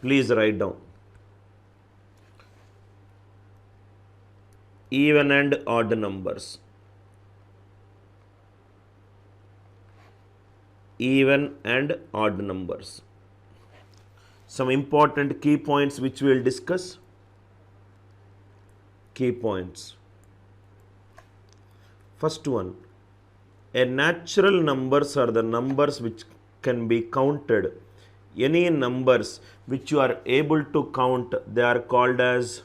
Please write down. Even and odd numbers. Even and odd numbers. Some important key points which we will discuss. Key points. First one, a natural numbers are the numbers which can be counted. Any numbers which you are able to count, they are called as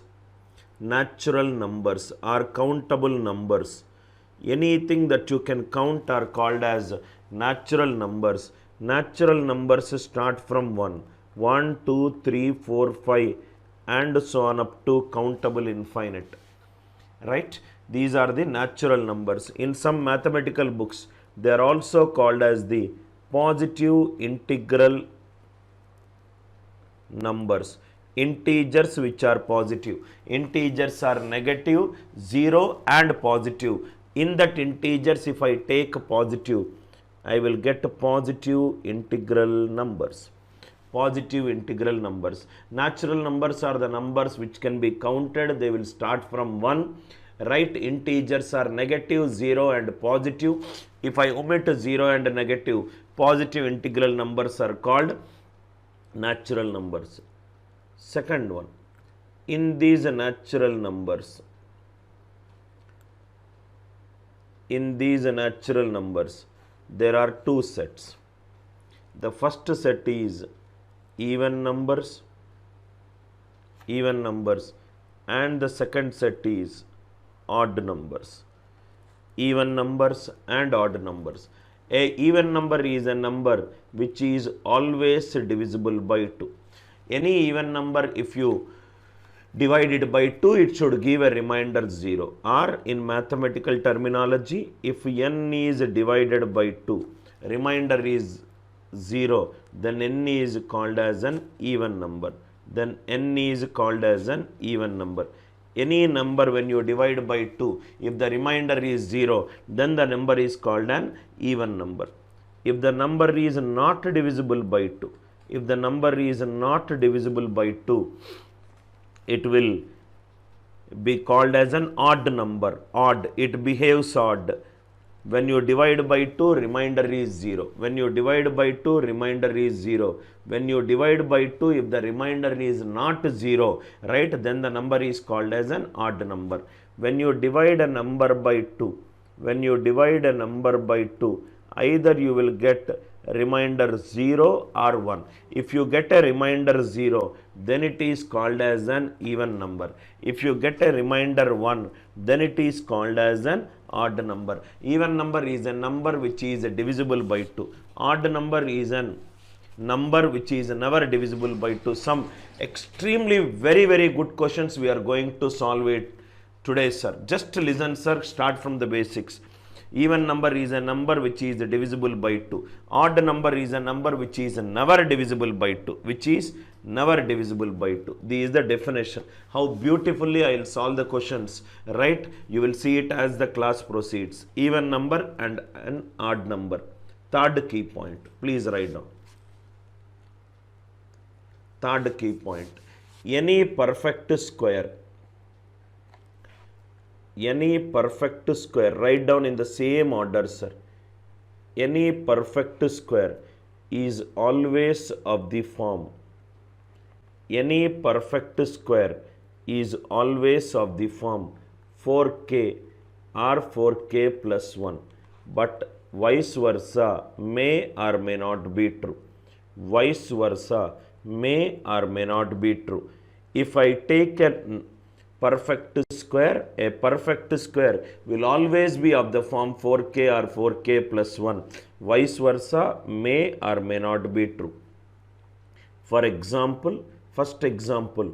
natural numbers or countable numbers. Anything that you can count are called as natural numbers. Natural numbers start from 1, 1, 2, 3, 4, 5 and so on up to countable infinite. Right? These are the natural numbers. In some mathematical books, they are also called as the positive integral numbers. Integers which are positive. Integers are negative, 0 and positive. In that integers, if I take positive, I will get positive integral numbers. Positive integral numbers. Natural numbers are the numbers which can be counted. They will start from 1. Right? Integers are negative, 0 and positive. If I omit 0 and negative, positive integral numbers are called natural numbers. Second one, in these natural numbers, there are two sets. The first set is even numbers, and the second set is odd numbers. Even numbers and odd numbers. A even number is a number which is always divisible by 2. Any even number, if you divide it by 2, it should give a remainder 0. Or in mathematical terminology, if n is divided by 2, remainder is 0, then n is called as an even number. Any number when you divide by 2, if the remainder is 0, then the number is called an even number. If the number is not divisible by 2, it will be called as an odd number. Odd, it behaves odd. When you divide by 2, remainder is 0. When you divide by 2, remainder is 0. When you divide by 2, if the remainder is not 0, right, then the number is called as an odd number. When you divide a number by 2, either you will get remainder 0 or 1. If you get a remainder 0, then it is called as an even number. If you get a remainder 1, then it is called as an odd number. Even number is a number which is divisible by 2. Odd number is a number which is never divisible by 2. Some extremely very good questions we are going to solve it today, sir. Just listen, sir. Start from the basics. Even number is a number which is divisible by 2. Odd number is a number which is never divisible by 2. This is the definition. How beautifully I will solve the questions, right? You will see it as the class proceeds. Even number and an odd number. Third key point. Please write down. Third key point. Any perfect square, write down in the same order, sir. Any perfect square is always of the form. 4k or 4k plus 1. But vice versa may or may not be true. If I take a perfect square will always be of the form 4k or 4k plus 1. Vice versa may or may not be true. For example, first example,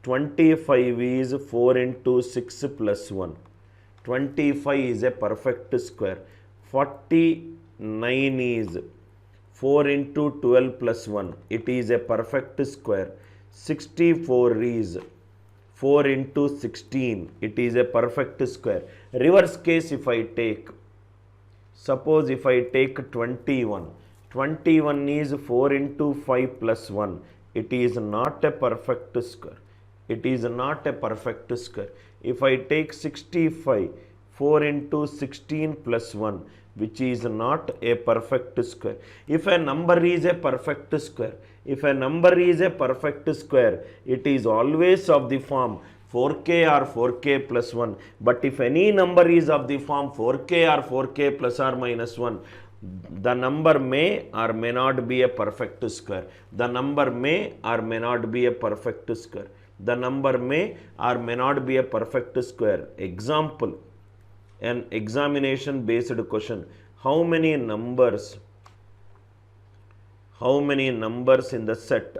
25 is 4 into 6 plus 1. 25 is a perfect square. 49 is 4 into 12 plus 1. It is a perfect square. 64 is 4 into 16. It is a perfect square. Reverse case if I take, suppose if I take 21. 21 is 4 into 5 plus 1. it is not a perfect square. It is not a perfect square. If I take 65, 4 into 16 plus 1, which is not a perfect square. If a number is a perfect square, if a number is a perfect square, it is always of the form 4k or 4k plus 1. But if any number is of the form 4k or 4k plus or minus 1, the number may or may not be a perfect square. The number may or may not be a perfect square. The number may or may not be a perfect square. Example, an examination based question. How many numbers in the set?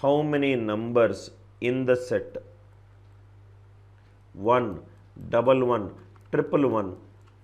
How many numbers in the set? 1, double 1, triple 1,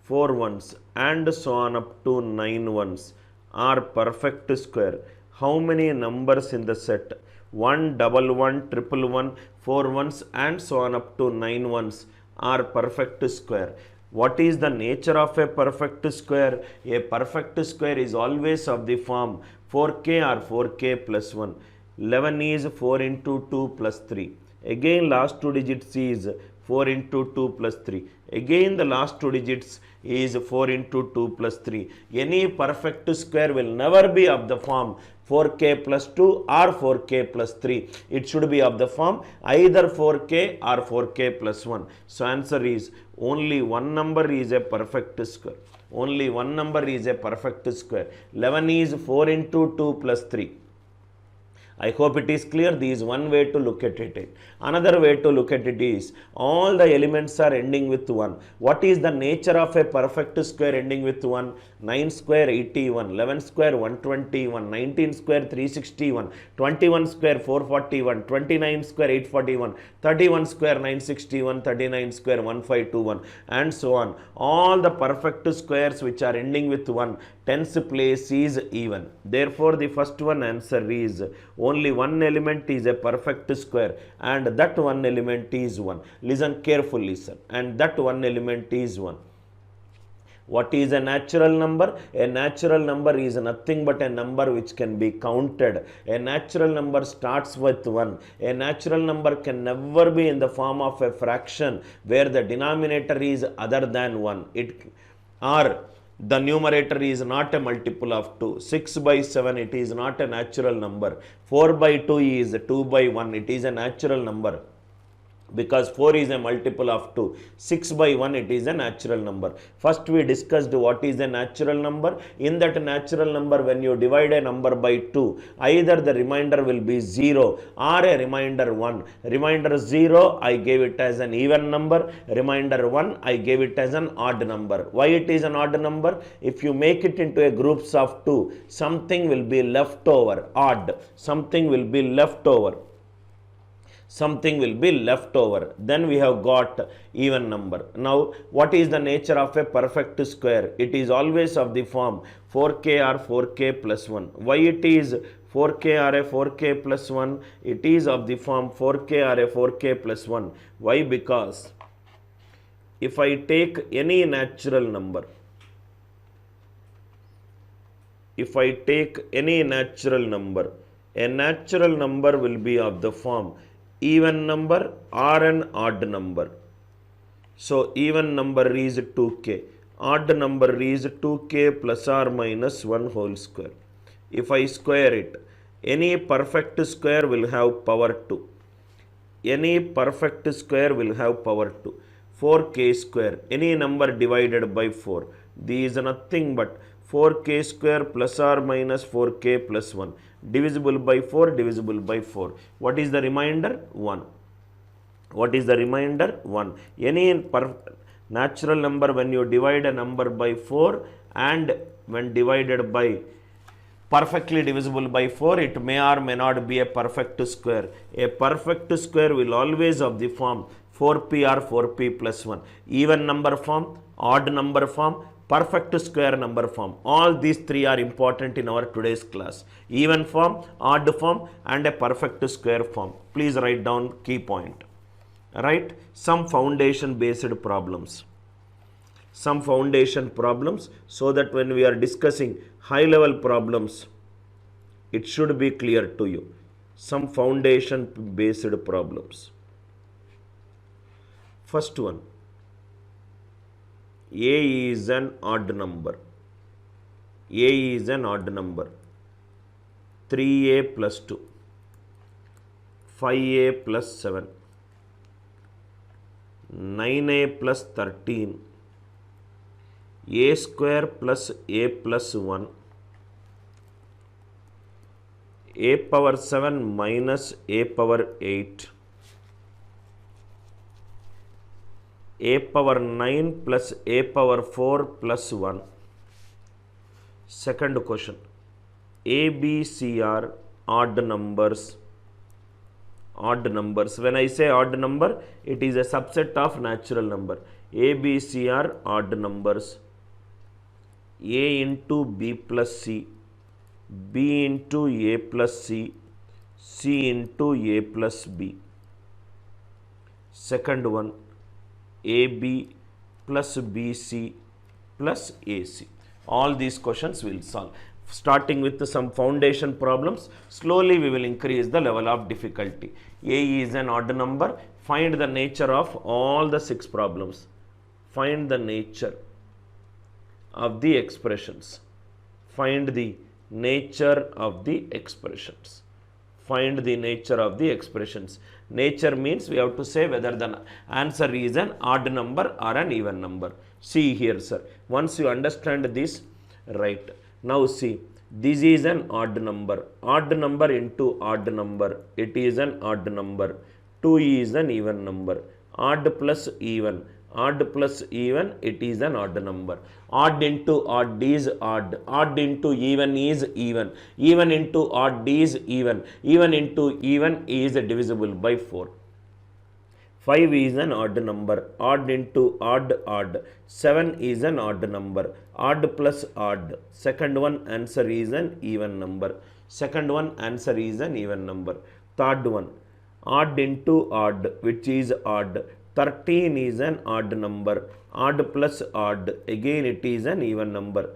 4 ones and so on up to 9 ones are perfect square. How many numbers in the set? 1, double 1, triple 1, 4 ones and so on up to 9 ones are perfect square. What is the nature of a perfect square? A perfect square is always of the form 4k or 4k plus 1. 11 is 4 into 2 plus 3. Again last two digits is 4 into 2 plus 3. Again the last two digits is 4 into 2 plus 3. Any perfect square will never be of the form 4k plus 2 or 4k plus 3. It should be of the form either 4k or 4k plus 1. So answer is only one number is a perfect square. Only one number is a perfect square. 11 is 4 into 2 plus 3. I hope it is clear. This is one way to look at it. Another way to look at it is all the elements are ending with 1. What is the nature of a perfect square ending with 1? 9 square 81, 11 square 121, 19 square 361, 21 square 441, 29 square 841, 31 square 961, 39 square 1521 and so on. All the perfect squares which are ending with 1, tens place is even. Therefore the first one answer is only one element is a perfect square and that one element is 1. Listen carefully, sir. And that one element is 1. What is a natural number? A natural number is nothing but a number which can be counted. A natural number starts with 1. A natural number can never be in the form of a fraction where the denominator is other than 1. Or the numerator is not a multiple of 2. 6 by 7, it is not a natural number. 4 by 2 is 2 by 1, it is a natural number. Because 4 is a multiple of 2. 6 by 1, it is a natural number. First we discussed what is a natural number. In that natural number, when you divide a number by 2, either the remainder will be 0 or a remainder 1. Remainder 0, I gave it as an even number. Remainder 1, I gave it as an odd number. Why it is an odd number? If you make it into a groups of 2, something will be left over. Odd. Something will be left over. Something will be left over. Then we have got even number. Now, what is the nature of a perfect square? It is always of the form 4k or 4k plus 1. Why it is 4k or a 4k plus 1? It is of the form 4k or a 4k plus 1. Why? Because if I take any natural number, if I take any natural number, a natural number will be of the form even number or an odd number. So even number is 2k, odd number is 2k plus or minus 1 whole square. If I square it, any perfect square will have power 2. Any perfect square will have power 2. 4k square, any number divided by 4. This is nothing but 4k square plus or minus 4k plus 1. Divisible by 4, divisible by 4. What is the remainder? 1. What is the remainder? 1. Any natural number, when you divide a number by 4 and when divided by perfectly divisible by 4, it may or may not be a perfect square. A perfect square will always of the form 4p or 4p plus 1. Even number form, odd number form, perfect square number form. All these three are important in our today's class. Even form, odd form and a perfect square form. Please write down key point. Right? Some foundation based problems. Some foundation problems, so that when we are discussing high level problems, It should be clear to you. Some foundation based problems. First one, A is an odd number. A is an odd number. 3A plus 2, 5A plus 7, 9A plus 13, A square plus A plus 1, A power 7 minus A power 8, A power 9 plus A power 4 plus 1. Second question, A, B, C are odd numbers. Odd numbers. When I say odd number, it is a subset of natural number. A, B, C are odd numbers. A into B plus C, B into A plus C, C into A plus B. Second one, AB plus BC plus AC. All these questions we will solve. Starting with some foundation problems, slowly we will increase the level of difficulty. A is an odd number. Find the nature of all the 6 problems. Find the nature of the expressions. Find the nature of the expressions. Find the nature of the expressions. Nature means we have to say whether the answer is an odd number or an even number. See here, sir. Once you understand this, right. Now see, this is an odd number. Odd number into odd number. It is an odd number. 2 is an even number. Odd plus even. Odd plus even, it is an odd number. Odd into odd is odd. Odd into even is even. Even into odd is even. Even into even is divisible by 4. 5 is an odd number. Odd into odd, odd. 7 is an odd number. Odd plus odd. Second one answer is an even number. Second one answer is an even number. Third one, odd into odd, which is odd. 13 is an odd number. Odd plus odd. Again it is an even number.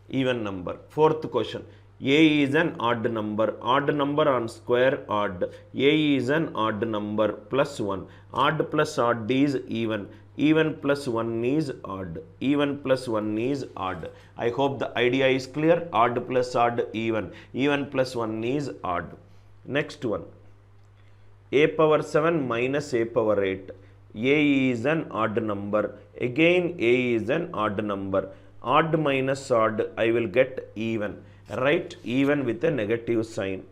Even number. Fourth question. A is an odd number. Odd number on square odd. A is an odd number plus 1. Odd plus odd is even. Even plus 1 is odd. Even plus 1 is odd. I hope the idea is clear. Odd plus odd, even. Even plus 1 is odd. Next one. A power 7 minus A power 8. A is an odd number. Again A is an odd number. Odd minus odd, I will get even. Right? Even with a negative sign.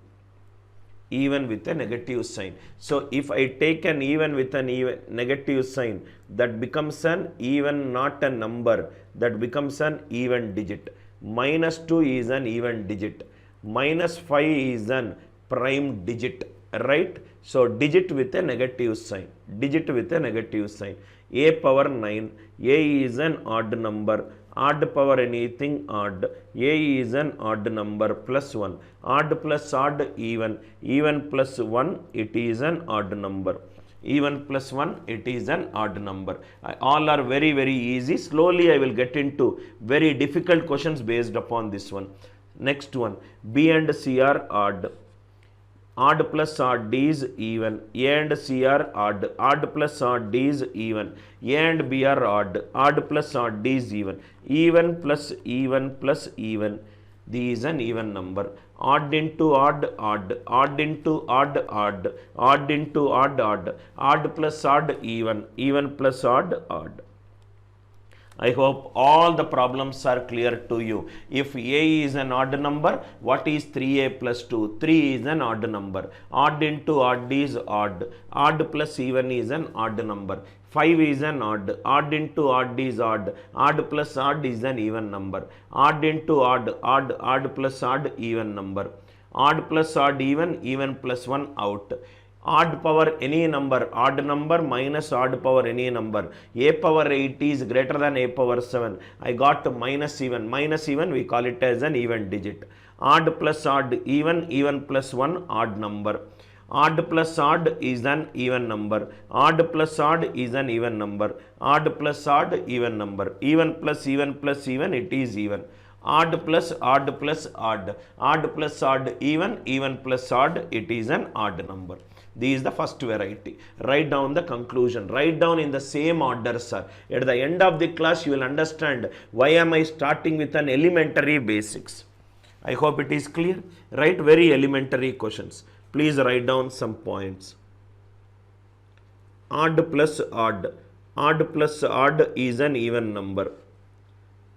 Even with a negative sign. So if I take an even with an negative sign, that becomes an even, not a number. That becomes an even digit. Minus 2 is an even digit. Minus 5 is an prime digit. Right? So digit with a negative sign. Digit with a negative sign. A power 9. A is an odd number. Odd power anything odd. A is an odd number plus 1. Odd plus odd, even. Even plus 1, it is an odd number. Even plus 1, it is an odd number. All are very, very easy. Slowly I will get into very difficult questions based upon this one. Next one. B and C are odd. Odd plus odd is even. A and C are odd. Odd plus odd is even. A and B are odd. Odd plus odd is even. Even plus even plus even. This is an even number. Odd into odd, odd. Odd into odd, odd. Odd into odd, odd. Odd plus odd, even. Even plus odd, odd. I hope all the problems are clear to you. If A is an odd number, what is 3A plus 2? 3 is an odd number. Odd into odd is odd. Odd plus even is an odd number. 5 is an odd. Odd into odd is odd. Odd plus odd is an even number. Odd into odd, odd. Odd plus odd, even number. Odd plus odd, even plus 1 out. Odd power any number, odd number minus odd power any number. A power 8 is greater than A power 7. I got minus even. Minus even, we call it as an even digit. Odd plus odd, even plus 1 odd number. Odd plus odd is an even number. Odd plus odd is an even number. Odd plus odd, even number. Even plus even, it is even. Odd plus odd plus odd. Odd plus odd even. Even plus odd, it is an odd number. This is the first variety. Write down the conclusion. Write down in the same order, sir. At the end of the class, you will understand why am I starting with an elementary basics. I hope it is clear. Write very elementary questions. Please write down some points. Odd plus odd. Odd plus odd is an even number.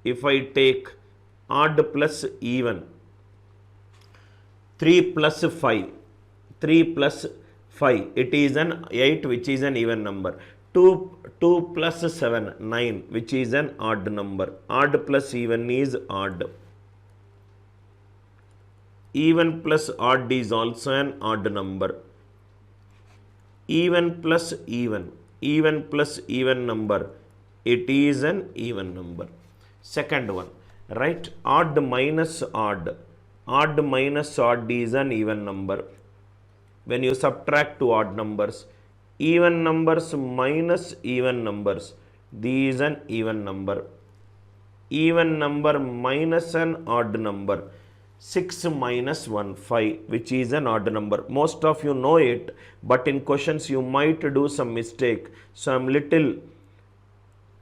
If I take odd plus even, 3 plus 5, 3 plus 5, it is an 8, which is an even number. 2 plus 7, 9, which is an odd number. Odd plus even is odd. Even plus odd is also an odd number. Even plus even plus even number, it is an even number. Second one, right? Odd minus odd. Odd minus odd is an even number. When you subtract two odd numbers, even numbers minus even numbers, this is an even number. Even number minus an odd number, 6 minus 1, 5, which is an odd number. Most of you know it, but in questions you might do some mistake. So I am little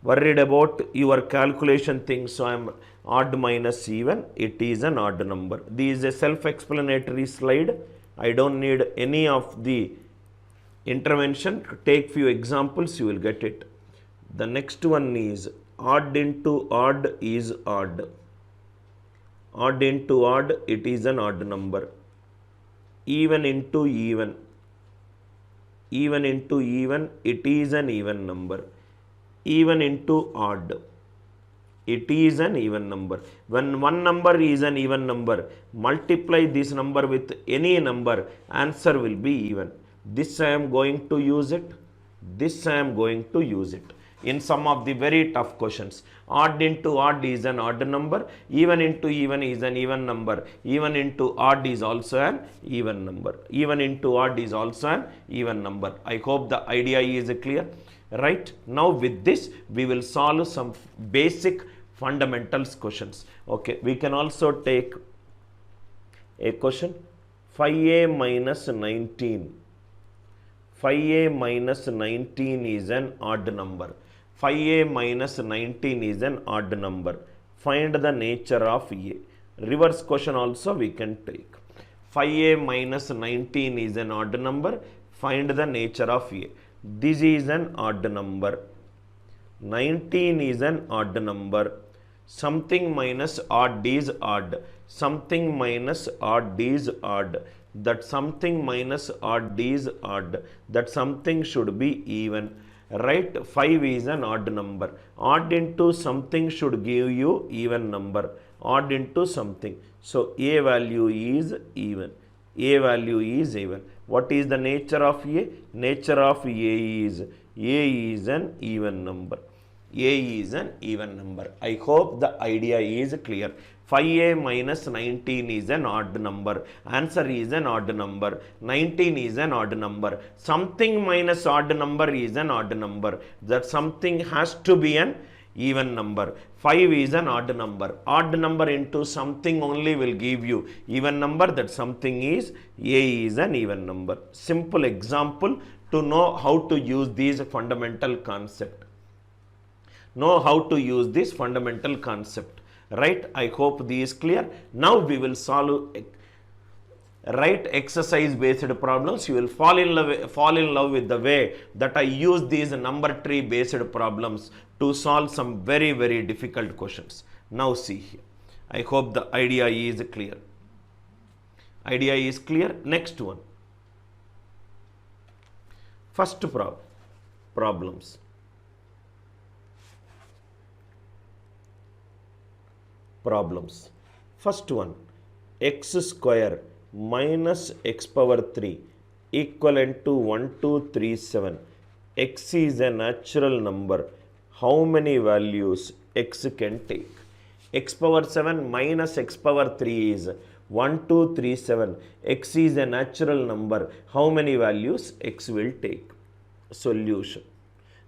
worried about your calculation thing. So I am odd minus even, it is an odd number. This is a self-explanatory slide. I don't need any of the intervention. Take few examples, you will get it. The next one is odd into odd is odd. Odd into odd, it is an odd number. Even into even. Even into even, it is an even number. Even into odd, it is an even number. When one number is an even number, multiply this number with any number, answer will be even. This I am going to use it. This I am going to use it. In some of the very tough questions, odd into odd is an odd number, even into even is an even number, even into odd is also an even number, even into odd is also an even number. I hope the idea is clear. Right? Now with this, we will solve some basic fundamentals questions. Okay, we can also take a question, 5a minus 19. 5a minus 19 is an odd number. 5a minus 19 is an odd number. Find the nature of a. Reverse question also we can take. 5a minus 19 is an odd number. Find the nature of a. This is an odd number. 19 is an odd number. Something minus odd is odd. Something minus odd is odd. That something minus odd is odd. That something should be even. Right? 5 is an odd number. Odd into something should give you even number. Odd into something. So a value is even. A value is even. What is the nature of a? Nature of a is an even number. A is an even number. I hope the idea is clear. 5a minus 19 is an odd number. Answer is an odd number. 19 is an odd number. Something minus odd number is an odd number. That something has to be an even number. 5 is an odd number. Odd number into something only will give you even number. That something is a is an even number. Simple example to know how to use these fundamental concept. Know how to use this fundamental concept. Right? I hope this is clear. Now we will solve right exercise based problems. You will fall in love with the way that I use these number tree based problems to solve some very, very difficult questions. Now see here. I hope the idea is clear. Idea is clear. Next one. First problems. First one, x square minus x power 3 equivalent to 1237. X is a natural number. How many values x can take? X power 7 minus x power 3 is 1237. X is a natural number. How many values x will take? Solution.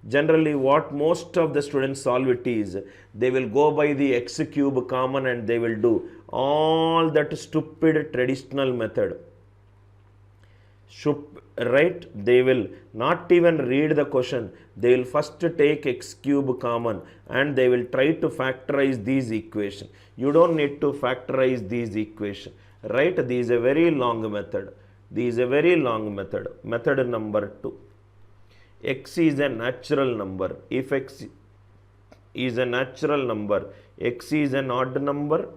Generally, what most of the students solve it is, they will go by the x cube common and they will do all that stupid traditional method. Right? They will not even read the question. They will first take x cube common and they will try to factorize these equations. You don't need to factorize these equations. Right? This is a very long method. This is a very long method. Method number 2. X is a natural number. If x is a natural number, x is an odd number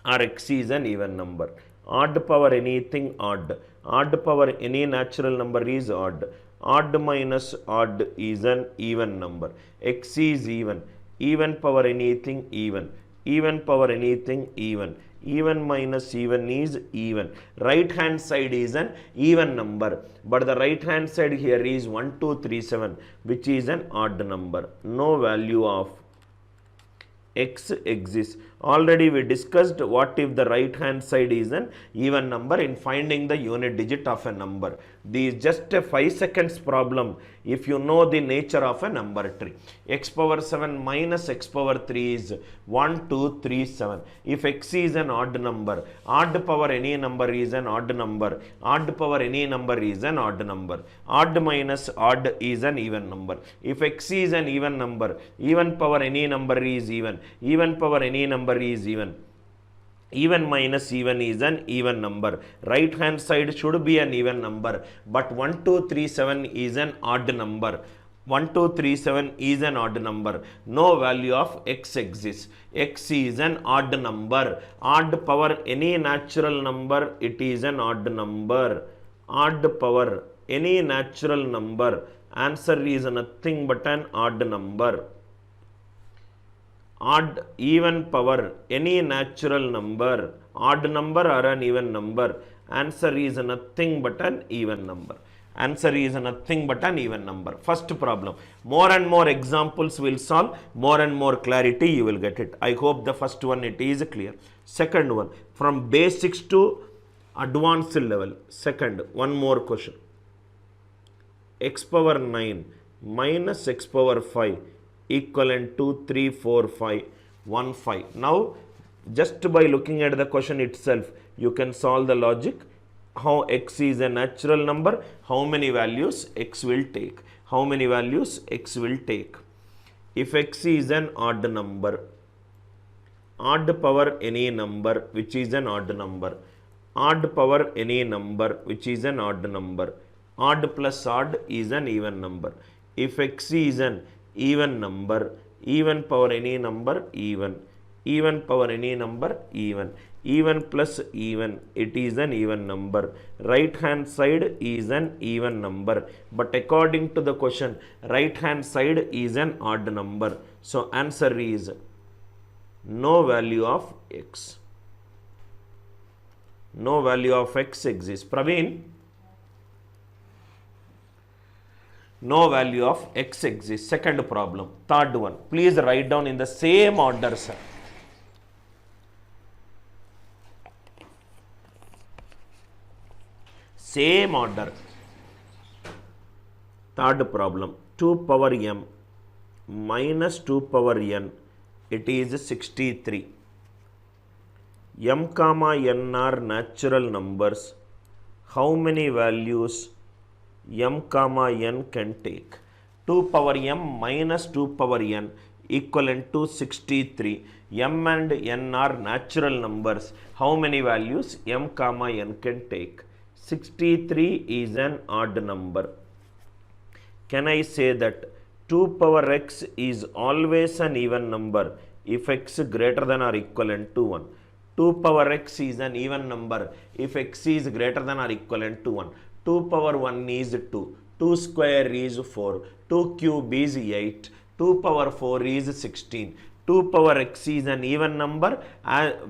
or x is an even number. Odd power anything odd. Odd power any natural number is odd. Odd minus odd is an even number. X is even. Even power anything even. Even power anything even. Even minus even is even. Right hand side is an even number, but the right hand side here is 1, 2, 3, 7, which is an odd number. No value of x exists. Already we discussed what if the right hand side is an even number in finding the unit digit of a number. This is just a 5 seconds problem if you know the nature of a number tree. X power 7 minus x power 3 is 1, 2, 3, 7. If x is an odd number, odd power any number is an odd number. Odd power any number is an odd number. Odd minus odd is an even number. If x is an even number, even power any number is even. Even power any number is even. Even minus even is an even number. Right hand side should be an even number, but 1, 2, 3, 7 is an odd number. 1, 2, 3, 7 is an odd number. No value of x exists. X is an odd number. Odd power any natural number, it is an odd number. Odd power any natural number, answer is nothing but an odd number. Odd even power any natural number, odd number or an even number, answer is nothing but an even number. Answer is nothing but an even number. First problem. More and more examples will solve, more and more clarity you will get it. I hope the first one it is clear. Second one, from basics to advanced level. Second, one more question. X power 9 minus x power 5 equivalent to 3, 4, 5, 1, 5. Now, just by looking at the question itself, you can solve the logic. How x is a natural number, how many values x will take. How many values x will take. If x is an odd number, odd power any number which is an odd number, odd power any number which is an odd number, odd plus odd is an even number. If x is an even number, even power any number even, even power any number even, even plus even, it is an even number. Right hand side is an even number, but according to the question, right hand side is an odd number. So answer is no value of x. No value of x exists. Praveen, no value of x exists. Second problem. Third one. Please write down in the same order, sir. Same order. Third problem. 2 power m minus 2 power n. It is 63. M comma n are natural numbers. How many values m comma n can take? 2 power m minus 2 power n equivalent to 63. M and n are natural numbers. How many values m comma n can take? 63 is an odd number. Can I say that 2 power x is always an even number if x greater than or equivalent to 1? 2 power x is an even number if x is greater than or equivalent to 1. 2 power 1 is 2. 2 square is 4. 2 cube is 8. 2 power 4 is 16. 2 power x is an even number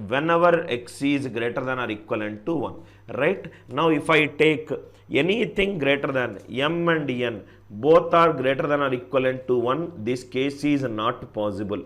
whenever x is greater than or equivalent to 1. Right? Now if I take anything greater than m and n, both are greater than or equivalent to 1, this case is not possible.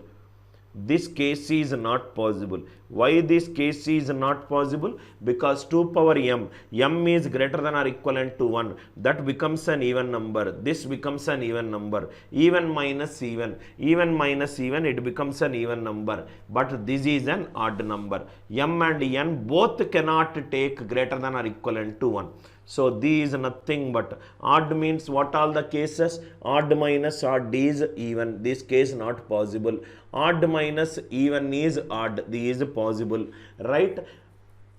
This case is not possible. Why this case is not possible? Because 2 power m, m is greater than or equivalent to 1. That becomes an even number. This becomes an even number. Even minus even. Even minus even, it becomes an even number. But this is an odd number. M and n both cannot take greater than or equivalent to 1. So these nothing but odd means what all the cases? Odd minus odd is even. This case not possible. Odd minus even is odd. This is possible, right?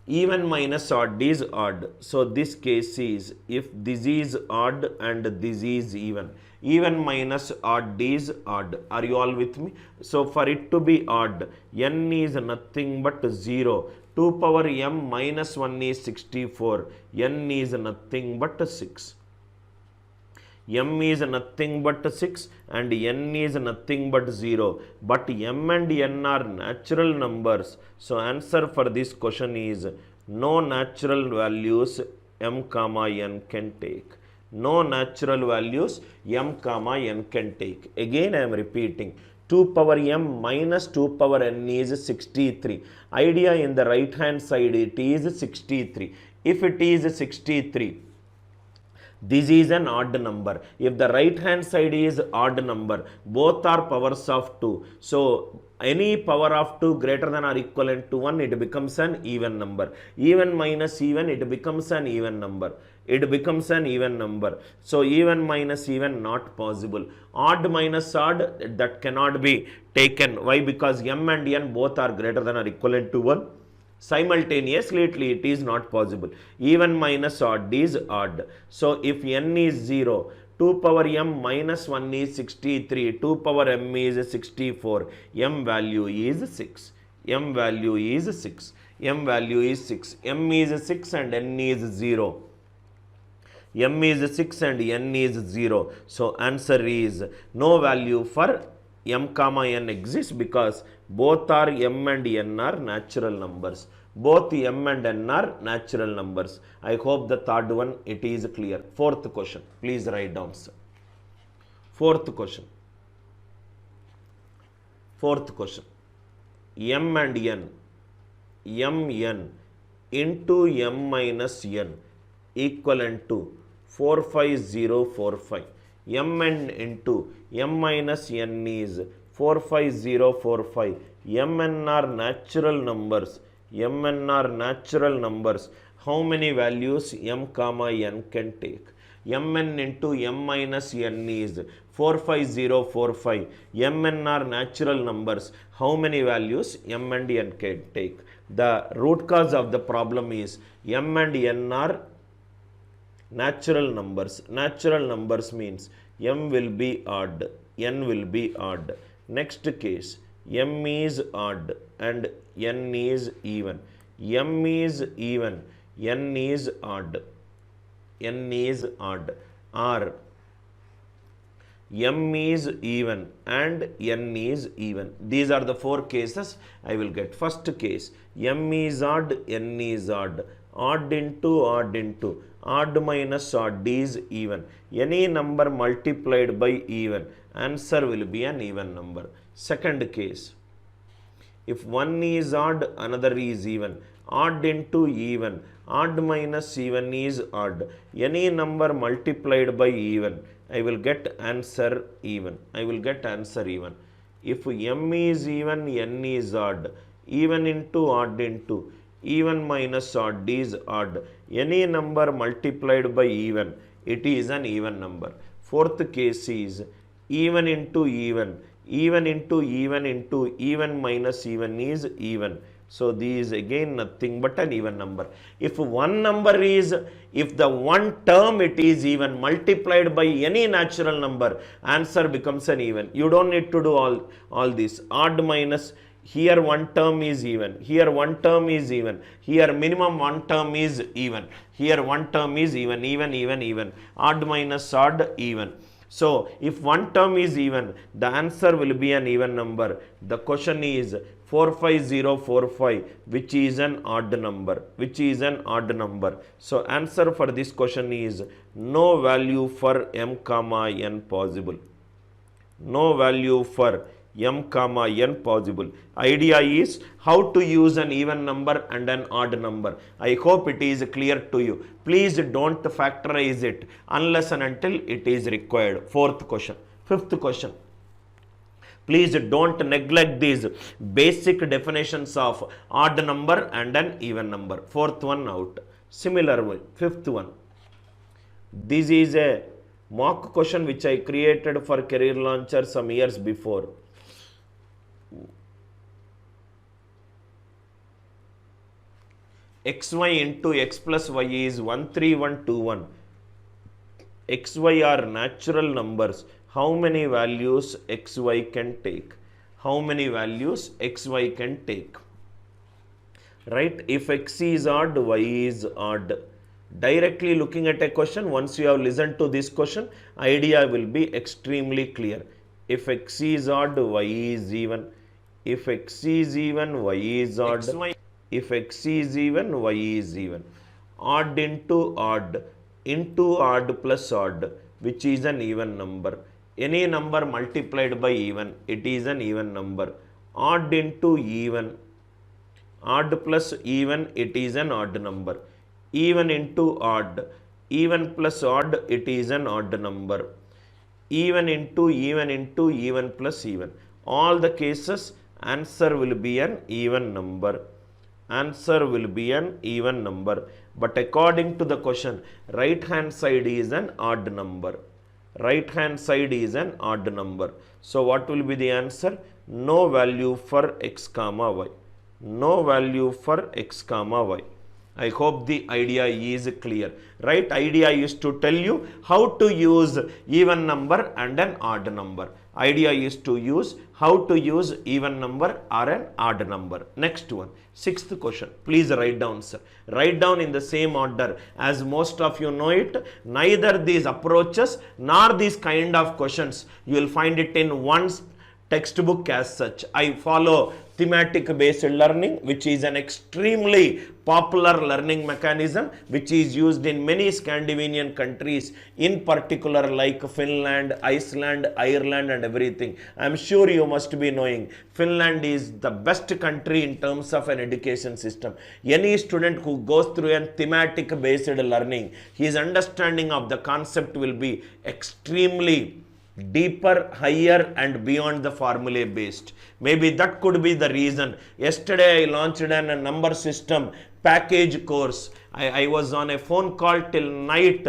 Even minus odd is odd. So this case is if this is odd and this is even. Even minus odd is odd. Are you all with me? So for it to be odd, n is nothing but 0. 2 power m minus 1 is 64. N is nothing but 6. M is nothing but 6 and n is nothing but 0. But m and n are natural numbers. So answer for this question is no natural values m comma n can take. No natural values m comma n can take. Again I am repeating. 2 power m minus 2 power n is 63. Idea in the right hand side it is 63. If it is 63, this is an odd number. If the right hand side is odd number, both are powers of 2. So any power of 2 greater than or equivalent to 1, it becomes an even number. Even minus even, it becomes an even number. It becomes an even number. So even minus even not possible. Odd minus odd, that cannot be taken. Why? Because m and n both are greater than or equivalent to 1. Simultaneously it is not possible. Even minus odd is odd. So if n is 0, 2 power m minus 1 is 63, 2 power m is 64, m value is 6. M value is 6. M value is 6. M is 6 and n is 0. M is 6 and n is 0. So answer is no value for m comma n exists because both are m and n are natural numbers. Both m and n are natural numbers. I hope the third one it is clear. Fourth question. Please write down, sir. Fourth question. Fourth question. M and n. Mn into m minus n equivalent to 45045. Mn into m minus n is 45045. Mn are natural numbers. Mn are natural numbers. How many values m comma n can take? Mn into m minus n is 45045. Mn are natural numbers. How many values m and n can take? The root cause of the problem is m and n are natural numbers. Natural numbers means m will be odd, n will be odd. Next case, m is odd and n is even. M is even, n is odd. N is odd. Or m is even and n is even. These are the four cases I will get. First case, m is odd, n is odd. Odd into odd into. Odd minus odd is even. Any number multiplied by even, answer will be an even number. Second case, if one is odd, another is even. Odd into even. Odd minus even is odd. Any number multiplied by even, I will get answer even. I will get answer even. If m is even, n is odd. Even into odd into. Even minus odd is odd. Any number multiplied by even, it is an even number. Fourth case is even into even. Even into even into even minus even is even. So these again nothing but an even number. If one number is, if the one term it is even multiplied by any natural number, answer becomes an even. You don't need to do all this. Odd minus, here one term is even, here one term is even, here minimum one term is even, here one term is even, even. Odd minus odd, even. So if one term is even, the answer will be an even number. The question is 45045, which is an odd number, which is an odd number. So answer for this question is no value for m comma n possible. No value for m comma n possible. Idea is how to use an even number and an odd number. I hope it is clear to you. Please don't factorize it unless and until it is required. Fourth question. Fifth question. Please don't neglect these basic definitions of odd number and an even number. Fourth one out. Similar way. Fifth one. This is a mock question which I created for Career Launcher some years before. xy into x plus y is 13121. xy are natural numbers. How many values xy can take? How many values xy can take? Right? If x is odd, y is odd. Directly looking at a question, once you have listened to this question, idea will be extremely clear. If x is odd, y is even. If x is even, y is odd. If x is even, y is even. Odd into odd plus odd, which is an even number. Any number multiplied by even, it is an even number. Odd into even, odd plus even, it is an odd number. Even into odd, even plus odd, it is an odd number. Even into even plus even. All the cases, answer will be an even number. Answer will be an even number. But according to the question, right hand side is an odd number. Right hand side is an odd number. So what will be the answer? No value for x comma y. No value for x comma y. I hope the idea is clear. Right? Idea is to tell you how to use even number and an odd number. Idea is to use how to use even number or an odd number. Next one. Sixth question. Please write down, sir. Write down in the same order. As most of you know it, neither these approaches nor these kind of questions you will find it in one textbook as such. I follow thematic based learning, which is an extremely popular learning mechanism which is used in many Scandinavian countries, in particular like Finland, Iceland, Ireland and everything. I am sure you must be knowing Finland is the best country in terms of an education system. Any student who goes through a thematic based learning, his understanding of the concept will be extremely deeper, higher and beyond the formulae based. Maybe that could be the reason. Yesterday I launched a number system package course. I was on a phone call till night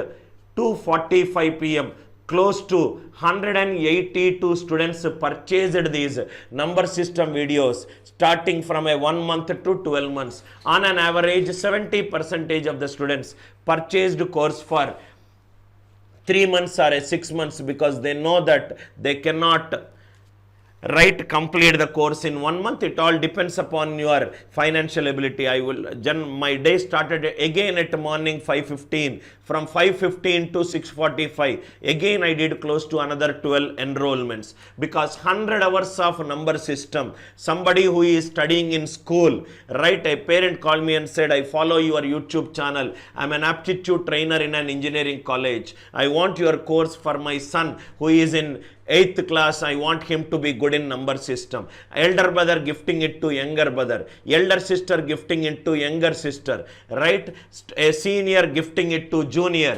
2:45 p.m. Close to 182 students purchased these number system videos starting from a 1 month to 12 months. On an average, 70% of the students purchased course for 3 months or 6 months because they know that they cannot complete the course in 1 month. It all depends upon your financial ability. My day started again at morning 5:15. From 5:15 to 6:45. Again I did close to another 12 enrollments because 100 hours of number system. Somebody who is studying in school, a parent called me and said, I follow your YouTube channel. I'm an aptitude trainer in an engineering college. I want your course for my son who is in 8th class. I want him to be good in number system. Elder brother gifting it to younger brother. Elder sister gifting it to younger sister. A senior gifting it to junior.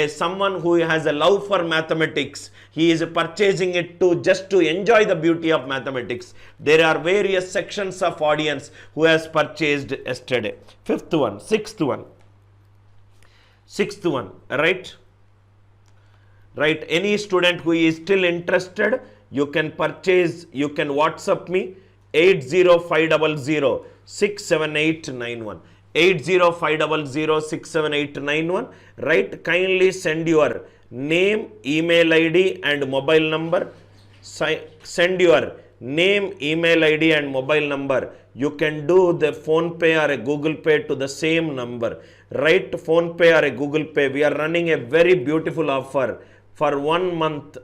Someone who has a love for mathematics, he is purchasing it to just to enjoy the beauty of mathematics. There are various sections of audience who has purchased yesterday. Fifth one, sixth one, any student who is still interested, you can purchase, you can WhatsApp me 80500 67891. 80500 67891. Kindly send your name, email ID and mobile number. Send your name, email ID and mobile number. You can do the Phone Pay or a Google Pay to the same number. Phone Pay or a Google Pay. We are running a very beautiful offer. For 1 month,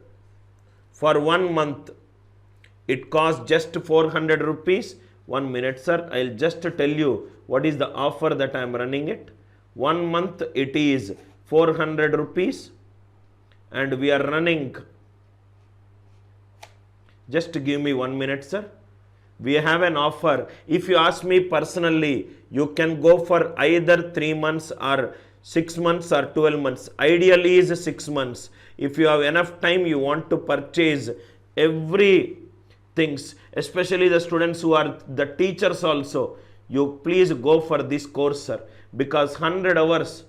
it costs just 400 rupees. 1 minute, sir. I'll just tell you what is the offer that I am running it. 1 month it is 400 rupees and we are running Just give me 1 minute, sir. We have an offer. If you ask me personally, you can go for either 3 months or 6 months or 12 months. Ideally is 6 months. If you have enough time, you want to purchase every things, especially the students who are the teachers also, you please go for this course, sir, because 100 hours,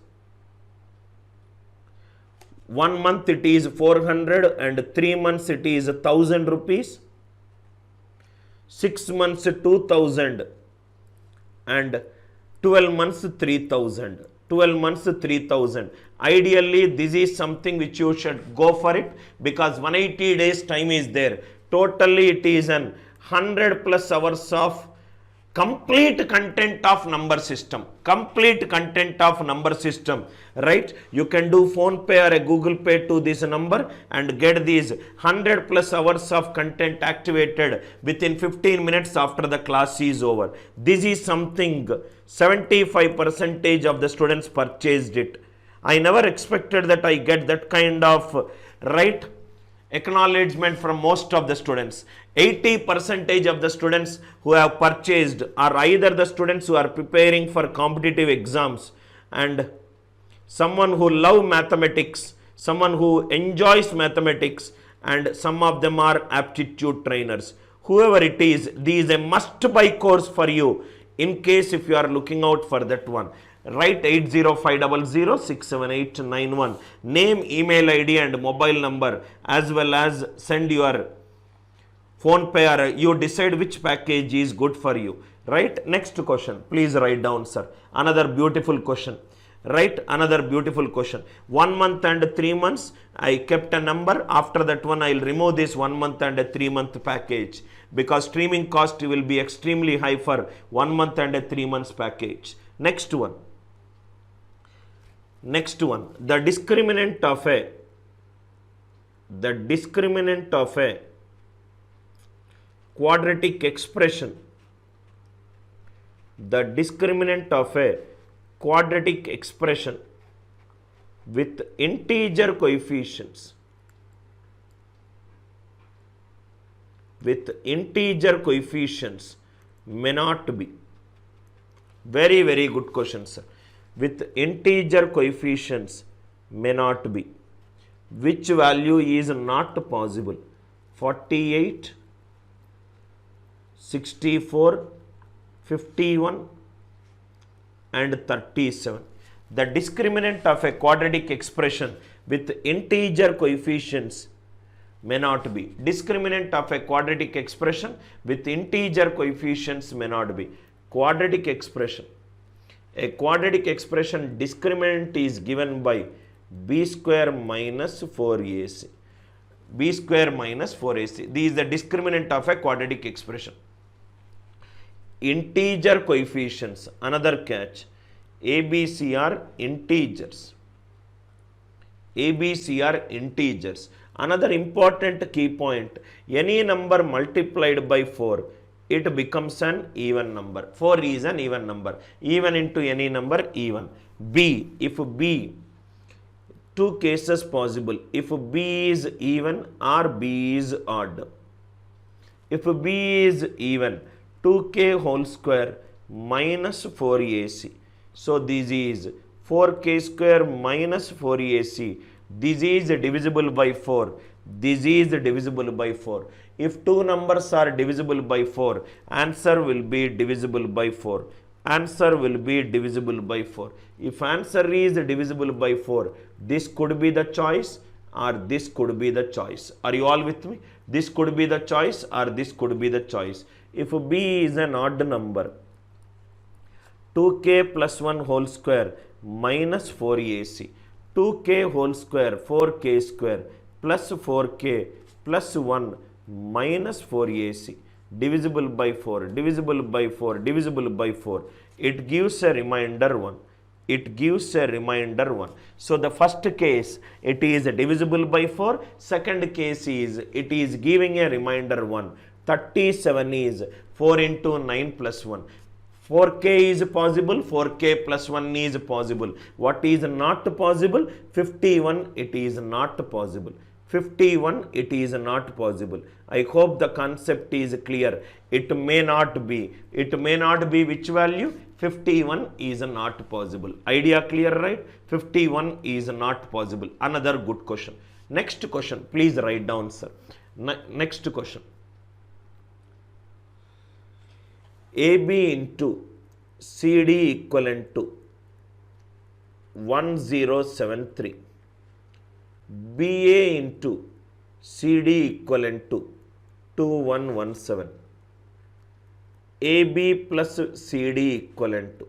1 month it is 400 and 3 months it is 1000 rupees, 6 months 2000 and 12 months 3000. 12 months 3000. Ideally this is something which you should go for it, because 180 days time is there. Totally it is an 100 plus hours of complete content of number system. Complete content of number system, right? You can do Phone Pay or a Google Pay to this number and get these 100 plus hours of content activated within 15 minutes after the class is over. This is something 75% of the students purchased it. I never expected that I get that kind of, right, acknowledgement from most of the students. 80% of the students who have purchased are either the students who are preparing for competitive exams and someone who love mathematics, someone who enjoys mathematics, and some of them are aptitude trainers. Whoever it is, this is a must buy course for you in case if you are looking out for that one. Write 80500-67891, name, email ID and mobile number, as well as send your Phone Pay, or you decide which package is good for you. Right? Next question. Please write down, sir. Another beautiful question. Right? Another beautiful question. 1 month and 3 months, I kept a number. After that one, I will remove this 1 month and a 3 month package, because streaming cost will be extremely high for 1 month and a 3 months package. Next one. Next one, the discriminant of a quadratic expression. The discriminant of a quadratic expression with integer coefficients. With integer coefficients may not be. Very, very good question, sir. With integer coefficients may not be. Which value is not possible? 48, 64, 51 and 37. The discriminant of a quadratic expression with integer coefficients may not be. Discriminant of a quadratic expression with integer coefficients may not be. Quadratic expression. A quadratic expression discriminant is given by b square minus 4ac. b square minus 4ac. This is the discriminant of a quadratic expression. Integer coefficients, another catch. ABC are integers. ABC are integers. Another important key point, any number multiplied by 4, it becomes an even number. 4 is an even number. Even into any number, even. B, if B, two cases possible. If B is even or B is odd. If B is even, 2k whole square minus 4ac. So this is 4k square minus 4ac. This is divisible by 4. This is divisible by 4. If two numbers are divisible by 4, answer will be divisible by 4. Answer will be divisible by 4. If answer is divisible by 4, this could be the choice or this could be the choice. Are you all with me? This could be the choice or this could be the choice. If B is an odd number, 2k plus 1 whole square minus 4ac. 2k whole square, 4k square plus 4k plus 1 minus 4ac, divisible by 4, divisible by 4, divisible by 4. It gives a remainder 1. It gives a remainder 1. So the first case, it is divisible by 4. Second case is, it is giving a remainder 1. 37 is 4 into 9 plus 1. 4k is possible, 4k plus 1 is possible. What is not possible? 51, it is not possible. 51, it is not possible. I hope the concept is clear. It may not be. It may not be which value? 51 is not possible. Idea clear, right? 51 is not possible. Another good question. Next question, please write down, sir. Next question. AB into CD equivalent to 1073. BA into CD equivalent to 2117. AB plus CD equivalent to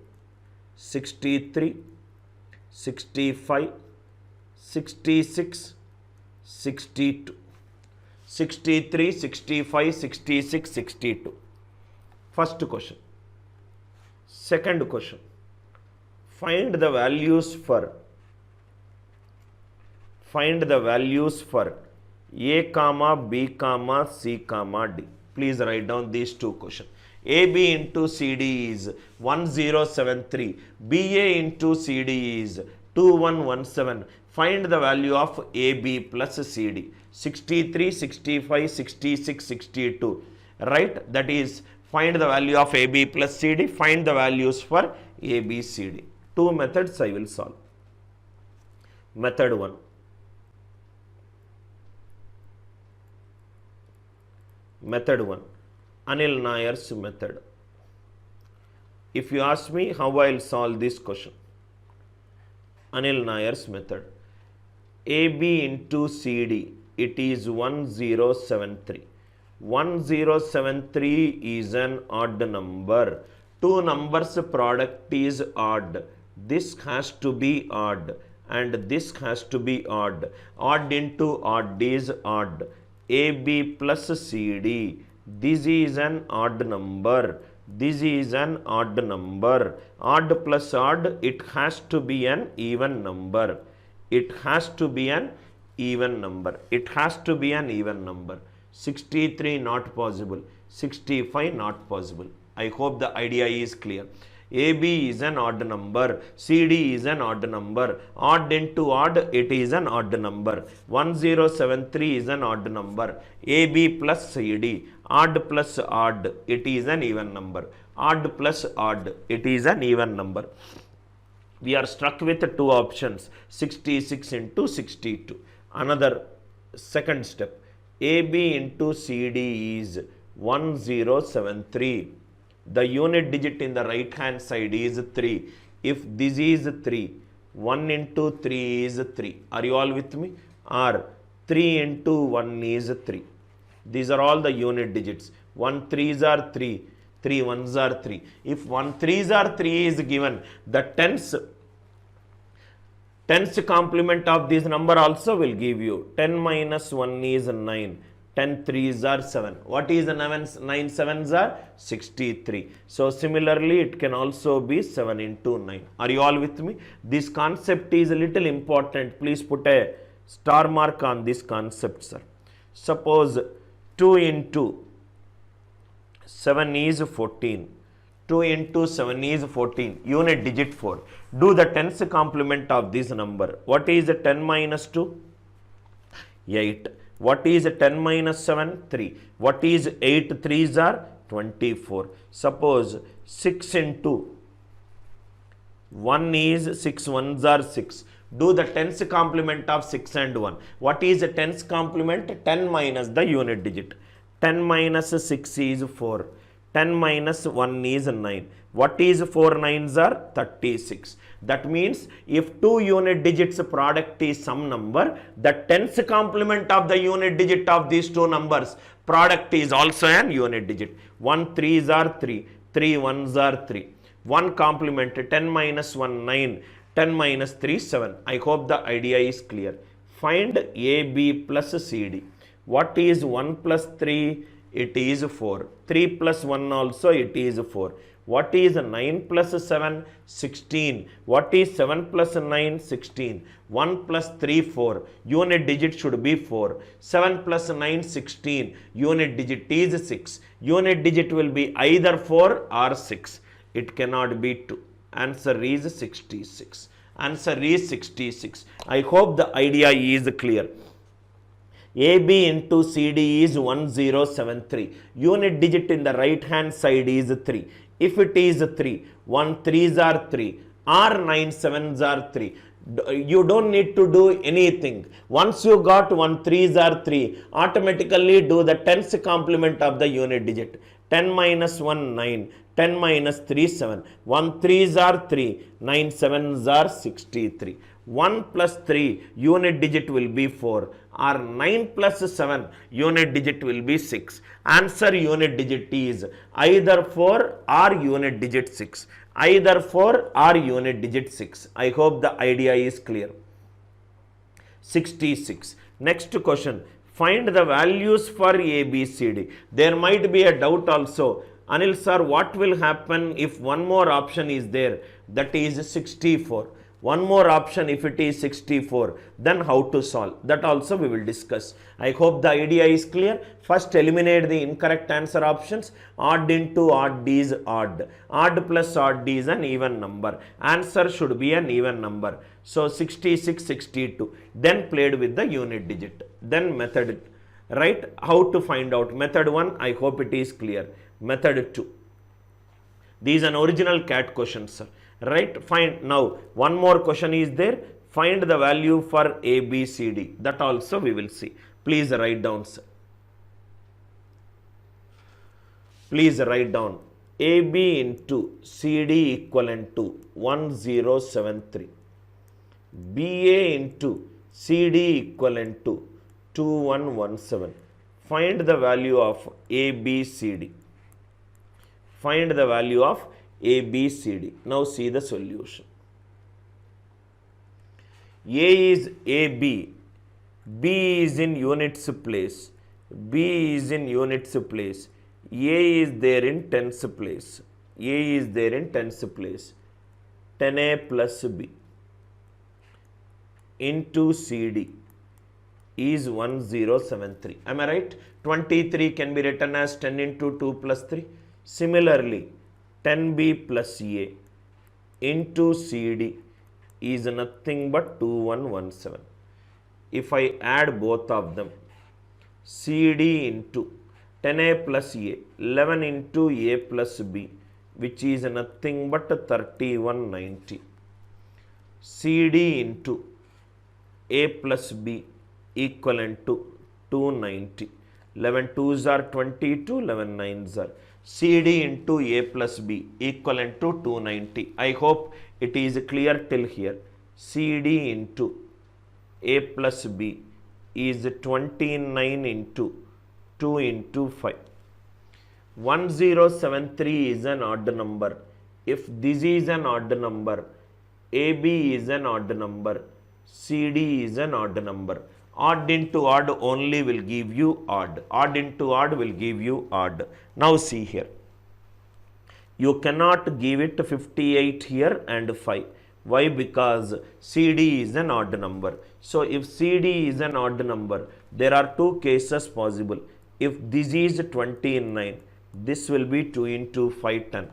63, 65, 66, 62. 63, 65, 66, 62. First question. Second question. Find the values for A comma B comma C comma D. Please write down these two questions. AB into CD is 1073. BA into CD is 2117. Find the value of AB plus CD. 63, 65, 66, 62. Right? That is, find the value of AB plus CD. Find the values for AB, CD. Two methods I will solve. Method 1. Method 1. ANIL NAIR's method. If you ask me how I will solve this question, ANIL NAIR's method. AB into CD, it is 1073. 1073 is an odd number. Two numbers product is odd. This has to be odd and this has to be odd. Odd into odd is odd. AB plus CD. This is an odd number. This is an odd number. Odd plus odd, it has to be an even number. It has to be an even number. It has to be an even number. 63 not possible. 65 not possible. I hope the idea is clear. AB is an odd number. CD is an odd number. Odd into odd, it is an odd number. 1073 is an odd number. AB plus CD. Odd plus odd, it is an even number. Odd plus odd, it is an even number. We are struck with two options, 66 into 62. Another second step, AB into CD is 1073. The unit digit in the right hand side is 3. If this is 3, 1 into 3 is 3. Are you all with me? Or 3 into 1 is 3. These are all the unit digits. 1 3s are 3, 3 1s are 3. If 1 3s are 3 is given, the tens complement of this number also will give you 10 minus 1 is 9. 10 3s are 7. What is the 9 7s are? 63. So similarly, it can also be 7 into 9. Are you all with me? This concept is a little important. Please put a star mark on this concept, sir. Suppose 2 into 7 is 14. 2 into 7 is 14. Unit digit 4. Do the tens complement of this number. What is 10 minus 2? 8. What is 10 minus 7? 3. What is 8 3s are? 24. Suppose 6 into 1 is 6 1s are 6. Do the tens complement of 6 and 1. What is the tens complement? 10 minus the unit digit. 10 minus 6 is 4. 10 minus 1 is 9. What is 4 9s are? 36. That means if two unit digits product is some number, the tens complement of the unit digit of these two numbers product is also an unit digit. 1 3s are 3. 3 1s are 3. 1 complement 10 minus 1 9. 10 minus 3 7. I hope the idea is clear. Find AB plus CD. What is 1 plus 3? It is 4. 3 plus 1 also it is 4. What is 9 plus 7? 16. What is 7 plus 9? 16. 1 plus 3 4. Unit digit should be 4. 7 plus 9 16. Unit digit is 6. Unit digit will be either 4 or 6. It cannot be 2. Answer is 66. Answer is 66. I hope the idea is clear. AB into CD is 1073. Unit digit in the right hand side is 3. If it is 3, 1 3s are 3, or 9 7s are 3. You don't need to do anything. Once you got 1 3s are 3, automatically do the tens complement of the unit digit. 10 minus 1 9, 10 minus 3 7, 1 3s are 3, 9 7s are 63. 1 plus 3 unit digit will be 4, or 9 plus 7 unit digit will be 6. Answer unit digit is either 4 or unit digit 6. Either 4 or unit digit 6. I hope the idea is clear. 66. Next question. Find the values for A, B, C, D. There might be a doubt also. Anil sir, what will happen if one more option is there? That is 64. One more option if it is 64, then how to solve? That also we will discuss. I hope the idea is clear. First eliminate the incorrect answer options. Odd into odd D is odd. Odd plus odd D is an even number. Answer should be an even number. So 66, 62. Then played with the unit digit. Then method. Right? How to find out? Method 1, I hope it is clear. Method 2. These are an original CAT question, sir. Right? Find now one more question is there. Find the value for A, B, C, D. That also we will see. Please write down, sir. Please write down AB into CD equivalent to 1073. BA into CD equivalent to 2117. Find the value of ABCD. Find the value of ABCD. Now see the solution. A is AB. B is in units place. B is in units place. A is there in tens place. A is there in tens place. 10A plus B into CD is 1073. Am I right? 23 can be written as 10 into 2 plus 3. Similarly, 10B plus A into CD is nothing but 2117. If I add both of them, CD into 10A plus A, 11 into A plus B, which is nothing but 3190. CD into A plus B equivalent to 290. 11 2s are 22, 11 9s are. CD into A plus B equivalent to 290. I hope it is clear till here. CD into A plus B is 29 into 2 into 5. 1073 is an odd number. If this is an odd number, AB is an odd number, CD is an odd number. Odd into odd only will give you odd. Odd into odd will give you odd. Now see here. You cannot give it 58 here and 5. Why? Because CD is an odd number. So if CD is an odd number, there are two cases possible. If this is 29, this will be 2 into 5, 10.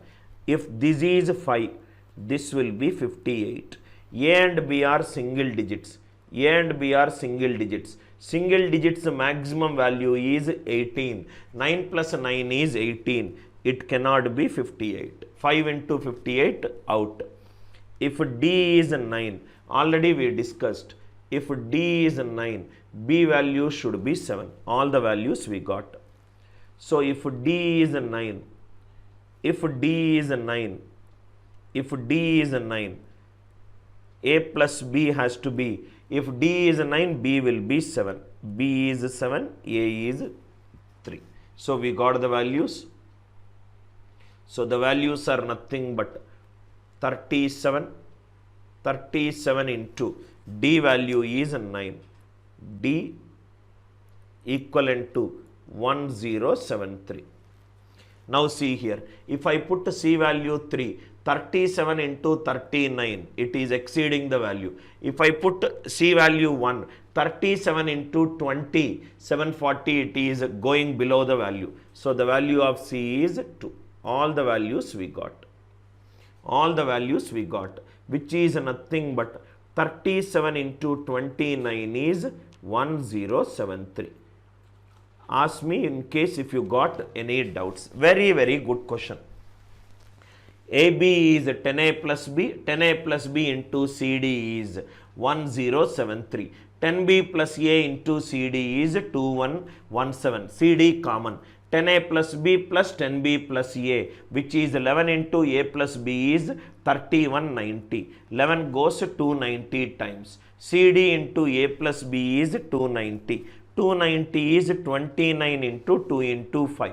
If this is 5, this will be 58. A and B are single digits. A and B are single digits. Single digits maximum value is 18. 9 plus 9 is 18. It cannot be 58. 5 into 58 out. If D is 9, already we discussed. If D is 9, B value should be 7. All the values we got. So if D is 9, if D is 9, if D is 9, A plus B has to be, if D is 9, B will be 7. B is 7, A is 3. So we got the values. So the values are nothing but 37. 37 into D value is 9. D equivalent to 1073. Now see here. If I put C value 3, 37 into 39, it is exceeding the value. If I put C value 1, 37 into 20, 740, it is going below the value. So the value of C is 2. All the values we got. All the values we got, which is nothing but 37 into 29 is 1073. Ask me in case if you got any doubts. Very, very good question. AB is 10A plus B, 10A plus B into CD is 1073. 10B plus A into CD is 2117. CD common. 10A plus B plus 10B plus A, which is 11 into A plus B is 3190. 11 goes 290 times. CD into A plus B is 290. 290 is 29 into 2 into 5.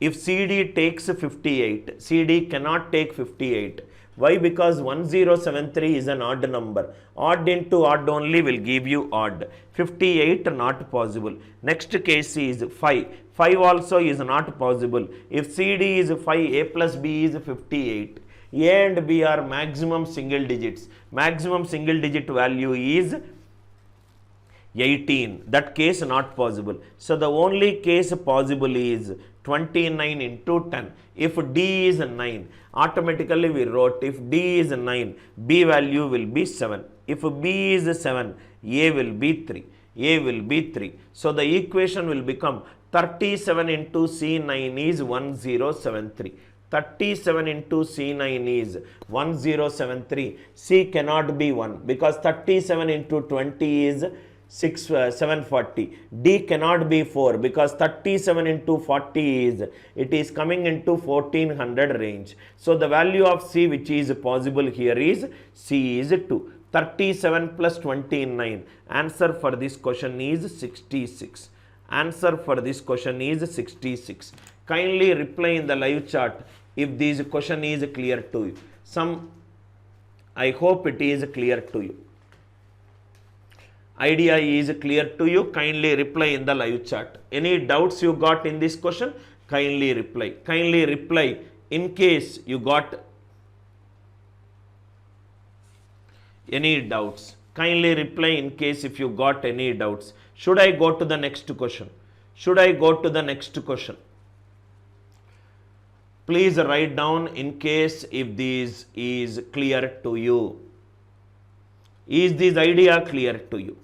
If CD takes 58, CD cannot take 58. Why? Because 1073 is an odd number. Odd into odd only will give you odd. 58 not possible. Next case is 5. 5 also is not possible. If CD is 5, A plus B is 58. A and B are maximum single digits. Maximum single digit value is 18. That case not possible. So the only case possible is 29 into 10. If D is 9, automatically we wrote if D is 9, B value will be 7. If B is 7, A will be 3. A will be 3. So the equation will become 37 into C9 is 1073. 37 into C9 is 1073. C cannot be 1 because 37 into 20 is 740. D cannot be 4 because 37 into 40 is, it is coming into 1400 range. So the value of C which is possible here is C is 2. 37 plus 29. Answer for this question is 66. Answer for this question is 66. Kindly reply in the live chat if this question is clear to you. I hope it is clear to you. Idea is clear to you. Kindly reply in the live chat. Any doubts you got in this question? Kindly reply. Kindly reply in case you got any doubts. Kindly reply in case if you got any doubts. Should I go to the next question? Should I go to the next question? Please write down in case if this is clear to you. Is this idea clear to you?